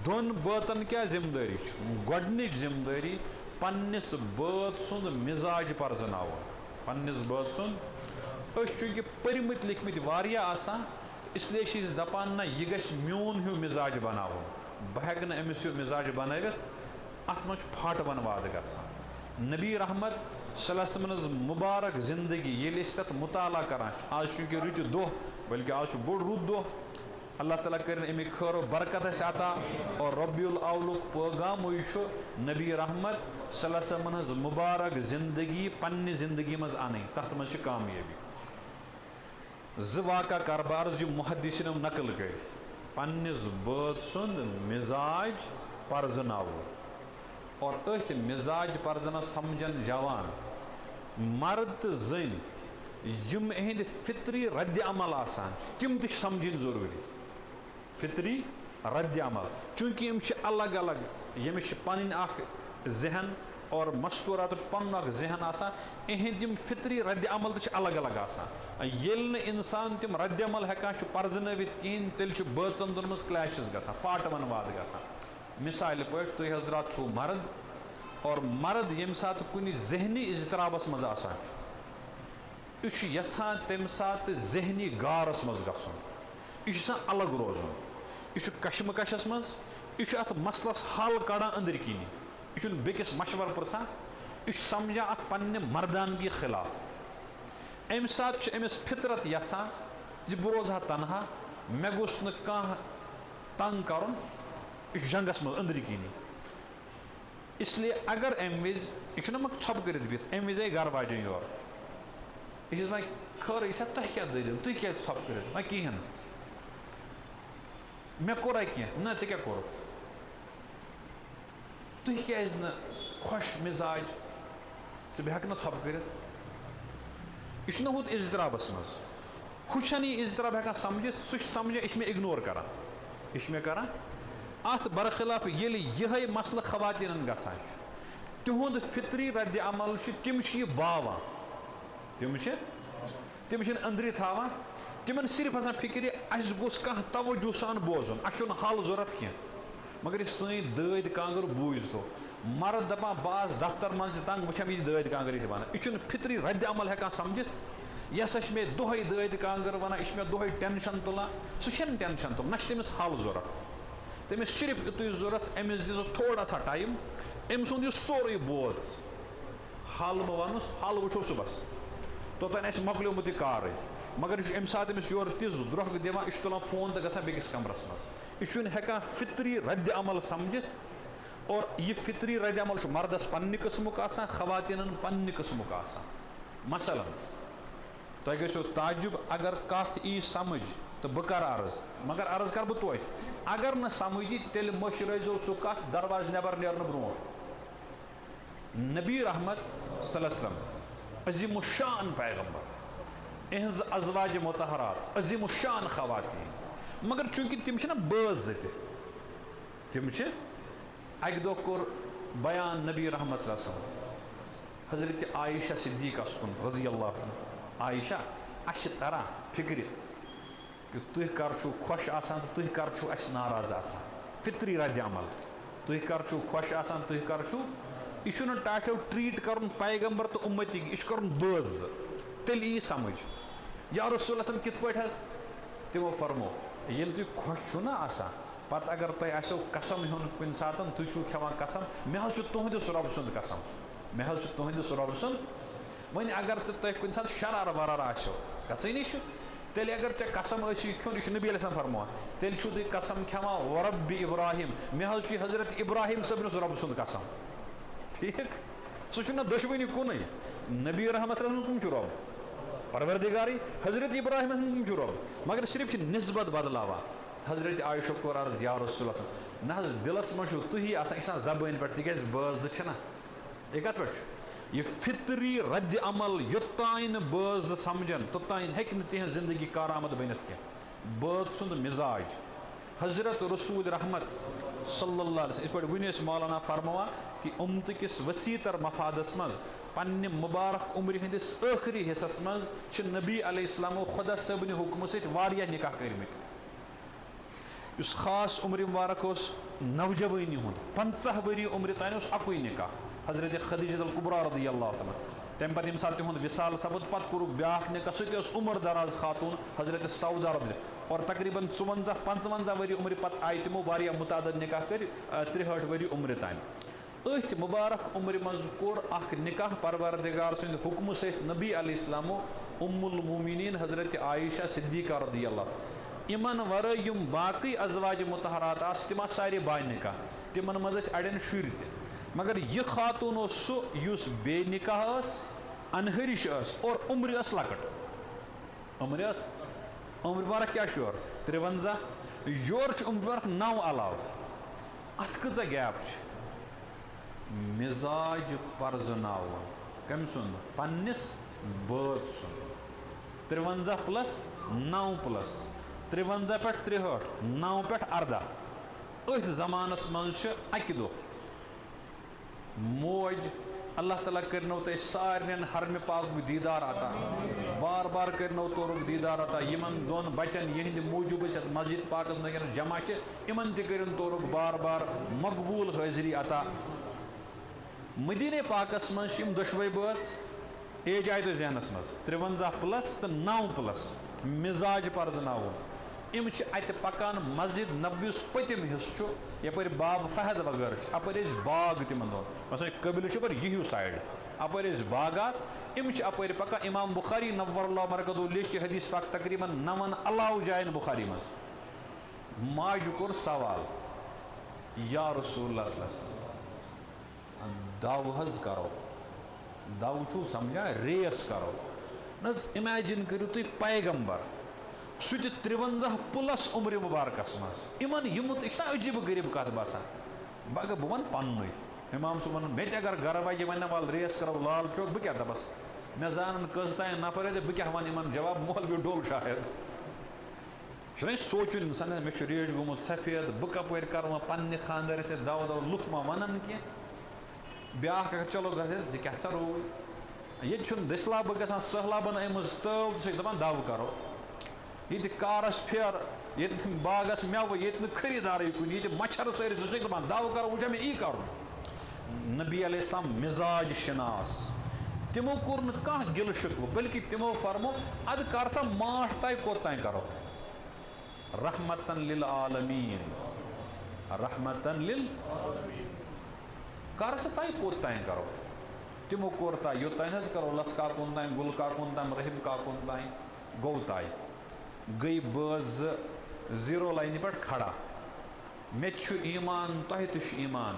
دون بٲژن کیا ذمہ دٲری گۄڈنِچ ذمہ دٲری پننِس بٲژ سُنٛد مِزاج پرزناوُن پننِس بٲژ سُنٛد أسۍ چھِ یہِ پٔرمٕتۍ لیکھمٕتۍ واریاہ آسان اس لیے چھِ أسۍ دپان نہ یہِ گژھِ میون ہیوٗ مِزاج بناوُن بہٕ ہٮ۪کہٕ نہٕ أمِس ہیوٗ مِزاج بنٲوِتھ اَتھ منٛز چھُ پھاٹوَن وادٕ گژھان نبی رحمت صلی اللہ علیہ وسلم ہٕنٛز مُبارک زندگی ییٚلہِ أسۍ تَتھ مُطالعہ کران چھِ آز چھُ یہِ رٕتہِ دۄہ بلکہِ آز چھُ بوٚڑ رُت دۄہ اللہ تعالیٰ کٔرِنۍ اَمِکۍ خٲر و برکت اَسہِ عطا اور ربیع الاولُک پٲغامٕے چھُ نبی رحمت صلی اللہ علیہ وسلم ہٕنٛز مُبارک زندگی پننہِ زندگی منٛز اَنٕنۍ تَتھ منٛز چھِ کامیٲبی زٕ واقعہ کَرٕ بہٕ عرض یِم محدثیٖنو نقل کٔرۍ پننِس بٲژ سُنٛد مِزاج پرزناوُن اور أتھۍ مِزاج پرزناو سمجھن جوان مرد تہٕ زٔنۍ یِم اِہِنٛدِ فطری رد عمل آسان چھِ تِم تہِ چھِ سمجھِنۍ ضروٗری فطری رد عمل چوٗنٛکہِ یِم چھِ الگ الگ ییٚمِس چھِ پنٕنۍ اکھ ذہن اور مستوٗراتُک چھُ پنُن اکھ ذہن آسان اِہِنٛدۍ یِم فطری رد عمل تہِ چھِ الگ الگ آسان ییٚلہِ نہٕ اِنسان تِم رد عمل ہٮ۪کان چھُ پرزنٲوِتھ کِہیٖنۍ تیٚلہِ چھُ بٲژن دۄن منٛز کلیشز گژھان پھاٹوَن وادٕ گژھان مثالہِ پٲٹھۍ تُہۍ حضرات چھُو مرد اور مرد ییٚمہِ ساتہٕ کُنہِ ذہنی اضطرابس منٛز آسان چھُ یہِ چھُ یژھان تمہِ ساتہٕ ذہنی غارس منٛز گژھُن یہِ چھُ آسان الگ روزُن یہِ چھُ کشمکشس منٛز یہِ چھُ اتھ مسلس حل کڑان أنٛدرۍ کِنی یہِ چھُنہٕ بیٚکِس مشور پرژھان یہِ چھُ سمجھان اتھ پننہِ مردانگی خلاف امہِ ساتہٕ چھُ أمِس فطرت یژھان زِ بہٕ روزٕ ہا تنہا مےٚ گوٚژھ نہٕ کانٛہہ تنگ کرُن یہِ چھُ جنگس منٛز أنٛدرۍ کِنی اس لیے اگر امہِ وِزِ یہِ چھُنہ مےٚ ژھۄپہٕ کٔرِتھ بِہِتھ امہِ وِزِ آیہِ گرٕ واجٮ۪ن یورٕ یہِ چھِ وۄنۍ خٲرٕے چھا تۄہہِ کیٛاہ دٔلیٖل تُہۍ کیٛازِ ژھۄپہٕ کٔرِتھ وۄنۍ کِہیٖنۍ نہٕ مےٚ کوٚرا کینٛہہ نہ ژےٚ کیٛاہ کوٚرُتھ تُہۍ کیٛازِ نہٕ خۄش مِزاج ژٕ بہٕ ہٮ۪کہٕ نہٕ ژھۄپہٕ کٔرِتھ یہِ چھُنہ ہُتھ اضطرابس منٛز ہُہ چھنہٕ یہِ اضطراب ہٮ۪کان سمجھِتھ سُہ چھُ سمجھان یہِ چھِ مےٚ اِگنور کران یہِ چھِ مےٚ کران اتھ برخلاف ییٚلہِ یِہے مسلہٕ خواتیٖنن گژھان چھُ تِہُنٛد فطری رد عمل چھُ تِم چھِ یہِ باوان تِم چھِنہٕ أنٛدرٕ تھاوان تِمن صرف آسان فِکرِ اَسہِ گوٚژھ کانٛہہ توجہ سان بوزُن اَسہِ چھُنہٕ حل ضوٚرتھ کینٛہہ مگر یہِ سٲنۍ دٲدۍ کانٛگٕر بوٗزتو مرد دپان بہٕ آس دفتر منٛز تہِ تنگ بہٕ چھَم یہِ دٲدۍ کانٛگٕر ییٚتہِ وَنان یہِ چھُنہٕ فطری رد عمل ہٮ۪کان سمجھِتھ یہِ ہسا چھِ مےٚ دۄہے دٲدۍ کانٛگٕر وَنان یہِ چھِ مےٚ دۄہے ٹٮ۪نشن تُلان سُہ چھَنہٕ ٹٮ۪نشن تُلان نہ چھِ تٔمِس حل ضوٚرتھ تٔمِس صرف یُتُے ضوٚرتھ أمِس دِژ تھوڑا سا ٹایم أمۍ سُنٛد یہِ سورُے بوز حل مہٕ وَنُس حل وٕچھو صُبحس توٚتام آسہِ مۄکلیومُت یہِ کارٕے مگر یہِ چھُ اَمہِ ساتہٕ أمِس یورٕ تِژھ درٛۄکھ دِوان یہِ چھُ تُلان فون تہٕ گژھان بیٚکِس کمرس منٛز یہِ چھُنہٕ ہٮ۪کان فطری رد عمل سمجھِتھ اور یہِ فطری رد عمل چھُ مردس پننہِ قٕسمُک آسان خواتیٖنن پننہِ قٕسمُک آسان مثلاً تۄہہِ گژھیو تعجب اگر کتھ یی سمجھ تہٕ بہٕ کرٕ عرض مگر عرض کرٕ بہٕ توتہِ اگر نہٕ سمجھ یی تیٚلہِ مٔشرٲیزیو سُہ کتھ دروازٕ نٮ۪بر نیرنہٕ برونٛٹھ نبی رحمت صلی اللہ علیہ وسلم عظیٖم الشان پیغمبر اِہنٛز ازواجہِ مُطہرات عظیٖم الشان خواتیٖن مگر چوٗنٛکہِ تِم چھِنہ بٲژ زٕ تہِ تِم چھِ اکہِ دۄہ کوٚر بیان نبی رحمت صلی اللہ علیہ وسلم حضرت عایشہ صدیقس کُن رضی اللہ عنہ عایشہ اَسہِ چھِ تران فِکرِ کہ تُہۍ کر چھُو خۄش آسان تہٕ تُہۍ کر چھُو اَسہِ ناراض آسان فطری رد عمل تُہۍ کر چھُو خۄش آسان تُہۍ کر چھُو یہِ چھُنہٕ ٹاٹھیو ٹرٛیٖٹ کرُن پیغمبر تہٕ اُمتی یہِ چھُ کرُن بٲژ زٕ تیٚلہِ یی سمجھ یا رسول اللہ کِتھ پٲٹھۍ حظ تِمو فرمو ییٚلہِ تُہۍ خۄش چھُو نا آسان پتہٕ اگر تۄہہِ آسیو قسم ہیوٚن کُنہِ ساتہٕ تُہۍ چھُو کھٮ۪وان قسم مےٚ حظ چھُ تُہنٛدِس رۄبہٕ سُنٛد قسم مےٚ حظ چھُ تُہنٛدِس رۄبہٕ سُنٛد وۄنۍ اگر تۄہہِ کُنہِ ساتہٕ شرار ورار آسیو گژھٲنی چھُ تیٚلہِ اگر ژےٚ قسم ٲسِو کھیوٚن یہِ چھُ نبی علیہ السلام فرماوان تیٚلہِ چھُو تُہۍ قسم کھٮ۪وان وربِ ابراہیم مےٚ حظ چھُ حضرت ابراہیم صٲبنِس رۄبہٕ سُنٛد قسم ٹھیٖک سُہ چھُنہ دۄشوٕنی کُنُے نبی رحمت صلی اللہ علیہ وسلم کٕم چھُ رۄب پروردگارٕے حضرت ابراہیمس کٕم چھُ رۄب مگر صرف چھِ نسبت بدلاوان حضرت عایشہ کوٚر عرض یا رسول اللہ نہ حظ دِلس منٛز چھُو تُہی آسان یہِ چھِ آسان زبٲنۍ پٮ۪ٹھ تِکیٛازِ بٲژ زٕ چھِنہ یہِ کتھ پٮ۪ٹھ چھُ یہِ فطری رد عمل یوٚتانۍ نہٕ بٲژ زٕ سمجھن توٚتانۍ ہیٚکہِ نہٕ تِہنٛز زندگی کارآمد بٔنِتھ کینٛہہ بٲژ سُنٛد مِزاج حضرت رسول رحمت صلی اللہ علیہ وسلم یِتھ پٲٹھۍ وُنہِ ٲسۍ مولانا فرماوان کہِ اُمتہٕ کِس ؤسیع تر مفادس منٛز پننہِ مُبارک عمرِ ہٕنٛدِس ٲخری حصس منٛز چھِ نبی علیہ السلامو خۄدا صٲبنہِ حُکمہٕ سۭتۍ واریاہ نکاح کٔرمٕتۍ اس خاص عمر مبارک اس نوجوانی ہند 50 ؤری عمر تان اس اکوئی نکاح حضرت خدیجہ الکبریٰ رضی اللہ تعالیٰ تمہ پتہ یم سات تہد وصال سپد پتہ کورک بیاکھ نکاح سہ عمر دراز خاتون حضرت سودا رضی اور تقریباً 54-55 ؤری عمر پتہ آئی تمو واریاہ متعدد نکاح کر 63 ؤری عمر تان اتھ مبارک عمر مز کور اخ نکاح پروردگار سند حکم ست نبی علیہ السلام ام المومنین حضرت عائشہ صدیقہ رضی اللہ امن ورے یم باقی ازواج مطہرات آس تم سارے باے نکاح تمن مز اڑین شر تہ مگر یہ خاتون سہ اس بے نکاح انہرش اور عمر لکٹ عمر مبارک کیا یور 53 یور عمر مبارک 9 علاوہ ات کۭژاہ گیپ مزاج پرزناون کم سن پنس بٲژ سن 53 پلس 9 پلس 53 پہ 63 9 پہ 18 اتھ زمانس مز اکہ دہ موج اللہ تعالیٰ کرنو تہ سارن حرم پاک دیدار عطا بار بار کرنو تورک دیدار عطا یمن دون بچن یہند موجوب مسجد پاک مگر جمع یمن تہ کرن تورک بار بار مقبول حاضری عطا مدینہ پاکس مز دشوے بٲژ ایج آئی تو ذہنس مز 53 پلس تو 9 پلس مزاج پرزناون ام ات پکان مسجد نبی پتم حصہ یپر باب فہد وغیرہ اپر باغ تمن مثلا قبل پر یہ سائڈ اپر باغات ام اپر پکان امام بخاری نور اللہ مرکز لچ حدیث پاک تقریباً 9 علاوہ جائن بخاری مز ماج کور سوال یا رسول اللہ صلی اللہ علیہ وسلم دو حض کرو دو چھو سمجھا ریس کرو نز امیجن کرو تھی پیغمبر سہ 53 پلس عمر مبارکس مز امن یمت یہ عجیب غریب کت باسان بہ ون پنوی امام صبح مے تہ اگر گھر وجہ ون وال ریس کرو لال چوک بہ کیا دپس مے زانن کٔژ تام نفر بہ کیا ون یمن جواب مولوی ڈول شاید چھ سوچن انسان مے چھ ریش گومت سفید بہ کپر کرو پنہ خاندار سے دو دو لُکھ ما ونن کی بیاکھ اگر چلو گژھِ ژٕ کیاہ سا روو ییٚتہِ چھُنہٕ دٔسلابہٕ گژھان سہلابن أمِس تٲو ژٕ چھکھ دپان دو کرو یہ کارس پھیر یہ باغس میو یہ خریدار کن یہ مچھر ساری ژٕ چھکھ دپان دو کرو وچھا مے ای کرُن نبی علیہ السلام مزاج شناس تمو کور نہٕ کانٛہہ گِلہٕ شکوٕ بلکہ تمو فرمو اد کر سا ماٹھ تاے کوٚت تام کرو رحمتن للعالمین رحمتن کر سا تاے کوٚت تام کرو تمو کور تا یوتان حظ کرو لس کاکُن تام گل کاکُن تام رحم کاکُن تام گوٚو تاے گئی بٲژ 0 لائنہِ پٮ۪ٹھ کھڑا مے چھُ ایمان تۄہہِ تہِ چھُ ایمان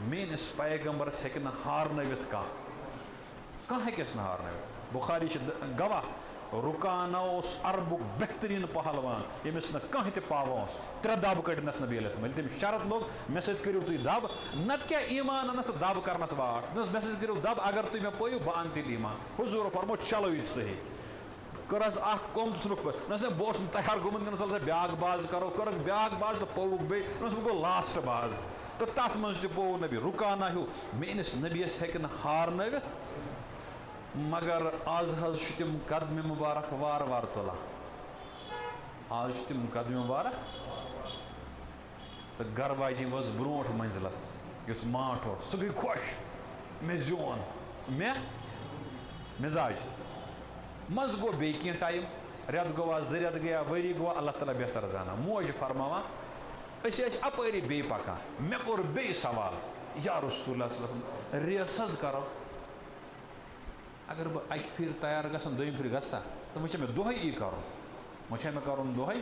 میٲنِس پیغمبرس ہیٚکہِ نہٕ ہارنٲوِتھ کانٛہہ ہیٚکٮ۪س نہٕ ہارنٲوِتھ بخاری چھِ گواہ رُکانا اوس عربُک بہتریٖن پہلوان ییٚمِس نہٕ کانٛہہ تہِ پاوا اوس 3 دب کٔڑنس نبی علیہ السلام ییٚلہِ تٔمِس شرط لوگ مےٚ سۭتۍ کٔرِو تُہۍ دب نتہٕ کیٛاہ ایمان انس دب کرنس واٹ مےٚ سۭتۍ کٔرِو دب اگر تُہۍ مےٚ پٲیِو بہٕ انہٕ تیٚلہِ ایمان حضوٗر فرمو چلو یہِ صحیح کرس اخ کوم تو سنک پہ نس بہ تیار گومت کہ بیاکھ باز کرو کرک بیاکھ باز تو پوک بیس بہ گو لاسٹ باز تو تر مز تہ پو نبی رکانا ہیو میس نبیس ہیکہ نہ ہارنٲوِتھ مگر آز حظ تم قدم مبارک وار وار تلان آز تم قدم مبارک تو گھر واجی ؤژ برونٹھ منزلس یس ماٹھ اوس سہ گئی خوش مے زیون مے مزاج مز گو بی کی ٹائم رت گوا 2 رٮ۪تھ گیا ؤری گوا اللہ تعالیٰ بہتر زانا موج فرماوان أسۍ ٲسۍ اپٲری بیٚیہِ پکان مےٚ کوٚر بیٚیہِ سوال یا رسول اللہ صلی اللہ علیہ وسلم ریس حظ کرو اگر بہٕ اکہِ پھِرِ تیار گژھان دوٚیِمہِ پھِرِ گژھا تہٕ وۄنۍ چھا مےٚ دۄہے یی کرُن وۄنۍ چھا مےٚ کرُن دۄہے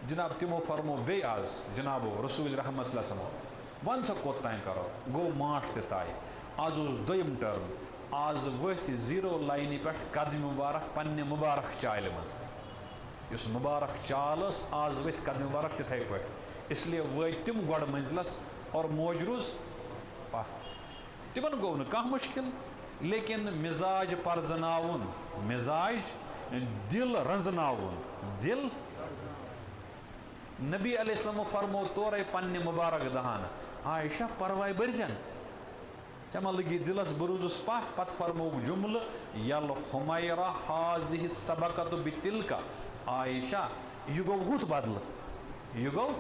جناب تمو فرمو بیٚیہِ آز جنابو رسول رحمت صلی اللہ علیہ وسلم ون سا کوٚت تام کرو گوٚو ماٹھ تہِ تاے آز اوس دوٚیِم ٹٔرٕم آز ؤتھۍ 0 لائنہِ پٮ۪ٹھ قدم مبارک پننہِ مبارک چالہِ منٛز یُس مبارک چال ٲس آز ؤتھۍ قدم مبارک تِتھے پٲٹھۍ اس لیے وٲتۍ تِم گۄڈٕ منزلس اور موج روٗز پتھ تِمن گوٚو نہٕ کانٛہہ مُشکل لیکن مزاج پرزناوُن مزاج دل رنزناوُن دل نبی علیہ السلام فرمو تورے پننہِ مبارک دہان عائشہ پرواے بٔرزٮ۪ن ژےٚ ما لگی دلس بہٕ روٗزُس پتھ پتہٕ فرمووُکھ جملہٕ یل حمیرہ حاضہ سبقت بتلکا عائشہ یہ گوٚو ہُتھ بدلہٕ یہ گوٚو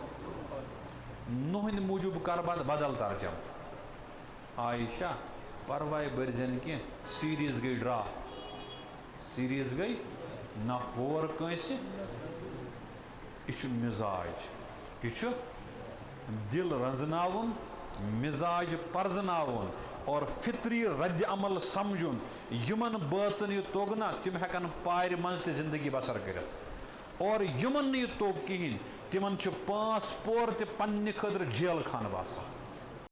نہند موجوب کر بدل ترجم عائشہ پرواہ برزن کی سیریز گئی ڈرا سیریز گئی نہ ہور کنس یہ مزاج یہ دل رنزناون مزاج پرزناون اور فطری رد عمل سمجھن یمن بٲژن یہ توگ نا تم ہیکن پارِ منز تہ زندگی بسر کرت اور یمن یہ توگ کہین تمن 5 پور تہ پننہ خاطر جیل خانہ باسان